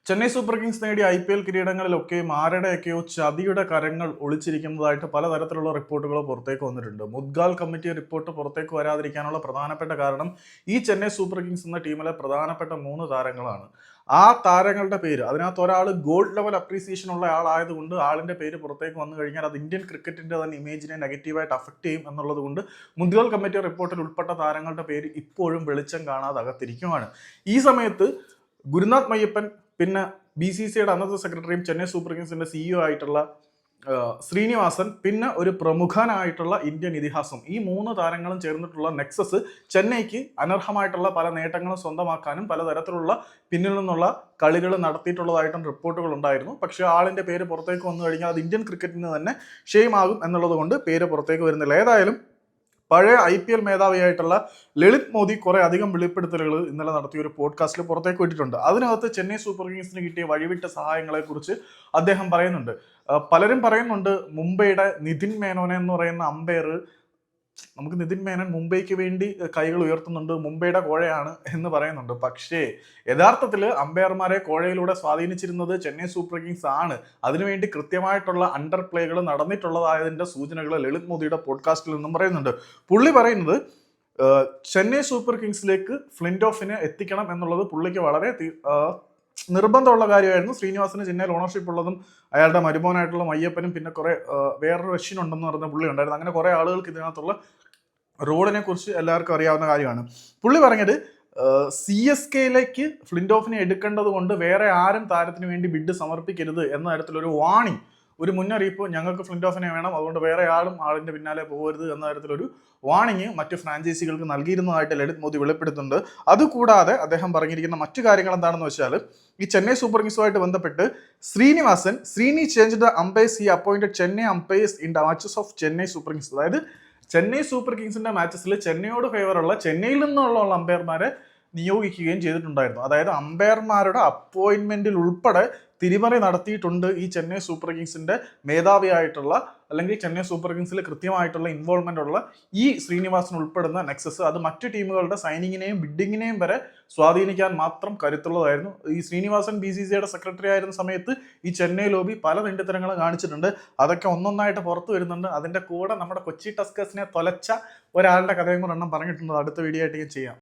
Chennai super Kings നേടിയ IPL കിരീടങ്ങളിലൊക്കെയും ആരുടെയൊക്കെയോ ചതിയുടെ കരങ്ങൾ ഒളിച്ചിരിക്കുന്നതായിട്ട് പലതരത്തിലുള്ള റിപ്പോർട്ടുകൾ പുറത്തേക്ക് വന്നിട്ടുണ്ട്. മുദ്ഗാൽ കമ്മിറ്റി റിപ്പോർട്ട് പുറത്തേക്ക് വരാതിരിക്കാനുള്ള പ്രധാനപ്പെട്ട കാരണം ഈ ചെന്നൈ സൂപ്പർ കിങ്സ് എന്ന ടീമിലെ പ്രധാനപ്പെട്ട 3 താരങ്ങളാണ്. ആ താരങ്ങളുടെ പേര്, അതിനകത്ത് ഒരാൾ ഗോൾഡ് ലെവൽ അപ്രീസിയേഷൻ ഉള്ള ആളായതുകൊണ്ട് ആളിന്റെ പേര് പുറത്തേക്ക് വന്നു കഴിഞ്ഞാൽ അത് ഇന്ത്യൻ ക്രിക്കറ്റിന്റെ തന്നെ ഇമേജിനെ നെഗറ്റീവായിട്ട് അഫക്ട് ചെയ്യും എന്നുള്ളത് കൊണ്ട് മുദ്ഗാൽ കമ്മിറ്റി റിപ്പോർട്ടിൽ ഉൾപ്പെട്ട താരങ്ങളുടെ പേര് ഇപ്പോഴും വെളിച്ചം കാണാതെ അകത്തിരിക്കുവാണ്. ഈ സമയത്ത് ഗുരുനാഥ് മയ്യപ്പൻ, പിന്നെ BCCIയുടെ അന്നത്തെ സെക്രട്ടറിയും ചെന്നൈ സൂപ്പർ കിങ്സിന്റെ CEO ആയിട്ടുള്ള ശ്രീനിവാസൻ, പിന്നെ ഒരു പ്രമുഖനായിട്ടുള്ള ഇന്ത്യൻ ഇതിഹാസം, ഈ 3 താരങ്ങളും ചേർന്നിട്ടുള്ള നെക്സസ് ചെന്നൈക്ക് അനർഹമായിട്ടുള്ള പല നേട്ടങ്ങളും സ്വന്തമാക്കാനും പലതരത്തിലുള്ള പിന്നിൽ നിന്നുള്ള കളികൾ നടത്തിയിട്ടുള്ളതായിട്ടും റിപ്പോർട്ടുകൾ ഉണ്ടായിരുന്നു. പക്ഷേ ആളിന്റെ പേര് പുറത്തേക്ക് വന്നു കഴിഞ്ഞാൽ അത് ഇന്ത്യൻ ക്രിക്കറ്റിന് തന്നെ ഷെയിം ആകും എന്നുള്ളത് കൊണ്ട് പേര് പുറത്തേക്ക് വരുന്നില്ല. ഏതായാലും പഴയ IPL മേധാവിയായിട്ടുള്ള ലളിത് മോദി കുറെ അധികം വെളിപ്പെടുത്തലുകൾ ഇന്നലെ നടത്തിയ ഒരു പോഡ്കാസ്റ്റിൽ പുറത്തേക്ക് വിട്ടിട്ടുണ്ട്. അതിനകത്ത് ചെന്നൈ സൂപ്പർ കിങ്സിന് കിട്ടിയ വഴിവിട്ട സഹായങ്ങളെ കുറിച്ച് അദ്ദേഹം പറയുന്നുണ്ട്. പലരും പറയുന്നുണ്ട് മുംബൈയുടെ നിതിൻ മേനോനെ എന്ന് പറയുന്ന അമ്പയർ, നമുക്ക് നിതിൻ മേനൻ മുംബൈക്ക് വേണ്ടി കൈകൾ ഉയർത്തുന്നുണ്ട്, മുംബൈയുടെ കോഴയാണ് എന്ന് പറയുന്നുണ്ട്. പക്ഷേ യഥാർത്ഥത്തിൽ അമ്പയർമാരെ കോഴയിലൂടെ സ്വാധീനിച്ചിരുന്നത് ചെന്നൈ സൂപ്പർ കിങ്സ് ആണ്. അതിനുവേണ്ടി കൃത്യമായിട്ടുള്ള അണ്ടർ പ്ലേകൾ നടന്നിട്ടുള്ളതായതിന്റെ സൂചനകൾ ലളിത് മോദിയുടെ പോഡ്കാസ്റ്റിൽ നിന്നും പറയുന്നുണ്ട്. പുള്ളി പറയുന്നത് ചെന്നൈ സൂപ്പർ കിങ്സിലേക്ക് ഫ്ലിൻഡോഫിനെ എത്തിക്കണം എന്നുള്ളത് പുള്ളിക്ക് വളരെ നിർബന്ധമുള്ള കാര്യമായിരുന്നു. ശ്രീനിവാസന് ചെന്നൈയിൽ ഓണർഷിപ്പ് ഉള്ളതും അയാളുടെ മരുമോനായിട്ടുള്ള മയ്യപ്പനും പിന്നെ കുറെ വേറൊരു റഷ്യൻ ഉണ്ടെന്ന് പറഞ്ഞ പുള്ളി ഉണ്ടായിരുന്നു. അങ്ങനെ കുറെ ആളുകൾക്ക് ഇതിനകത്തുള്ള റോഡിനെ കുറിച്ച് എല്ലാവർക്കും അറിയാവുന്ന കാര്യമാണ്. പുള്ളി പറഞ്ഞത് CSKയിലേക്ക് ഫ്ലിൻഡോഫിനെ എടുക്കേണ്ടത് കൊണ്ട് വേറെ ആരും താരത്തിന് വേണ്ടി ബിഡ് സമർപ്പിക്കരുത് എന്ന തരത്തിലൊരു വാണിംഗ്, ഒരു മുന്നറിയിപ്പ്, ഞങ്ങൾക്ക് ഫ്ലിൻഡോഫിനെ വേണം, അതുകൊണ്ട് വേറെ ആളിന്റെ പിന്നാലെ പോകരുത് എന്ന തരത്തിലൊരു വാണിംഗ് മറ്റ് ഫ്രാഞ്ചൈസികൾക്ക് നൽകിയിരുന്നതായിട്ട് ലളിത് മോദി വെളിപ്പെടുത്തുന്നുണ്ട്. അതുകൂടാതെ അദ്ദേഹം പറഞ്ഞിരിക്കുന്ന മറ്റു കാര്യങ്ങൾ എന്താണെന്ന് വെച്ചാൽ, ഈ ചെന്നൈ സൂപ്പർ കിങ്സുമായിട്ട് ബന്ധപ്പെട്ട് Sreeni change the umpire's, he appointed Chennai umpire's in the matches of Chennai super Kings. അതായത് ചെന്നൈ സൂപ്പർ കിങ്സിന്റെ മാച്ചസിൽ ചെന്നൈയോട് ഫേവറുള്ള ചെന്നൈയിൽ നിന്നുള്ള അമ്പയർമാരെ നിയോഗിക്കുകയും ചെയ്തിട്ടുണ്ടായിരുന്നു. അതായത് അമ്പയർമാരുടെ അപ്പോയിന്റ്മെന്റിൽ ഉൾപ്പെടെ തിരിമറി നടത്തിയിട്ടുണ്ട് ഈ ചെന്നൈ സൂപ്പർ കിങ്സിന്റെ മേധാവിയായിട്ടുള്ള, അല്ലെങ്കിൽ ചെന്നൈ സൂപ്പർ കിങ്സിൽ കൃത്യമായിട്ടുള്ള ഇൻവോൾവ്മെന്റ് ഉള്ള ഈ ശ്രീനിവാസൻ ഉൾപ്പെടുന്ന നെക്സസ്. അത് മറ്റു ടീമുകളുടെ സൈനിങ്ങിനെയും ബിഡിങ്ങിനെയും വരെ സ്വാധീനിക്കാൻ മാത്രം കരുത്തുള്ളതായിരുന്നു. ഈ ശ്രീനിവാസൻ BCCIയുടെ സെക്രട്ടറി ആയിരുന്ന സമയത്ത് ഈ ചെന്നൈ ലോബി പല തെണ്ടിത്തരങ്ങളും കാണിച്ചിട്ടുണ്ട്. അതൊക്കെ ഒന്നൊന്നായിട്ട് പുറത്തു വരുന്നുണ്ട്. അതിന്റെ കൂടെ നമ്മുടെ കൊച്ചി ടസ്കേഴ്സിനെ തൊലച്ച ഒരാളുടെ കഥയും കൂടെ എണ്ണം പറഞ്ഞിട്ടുണ്ട്. അടുത്ത വീഡിയോ ആയിട്ട് ചെയ്യാം.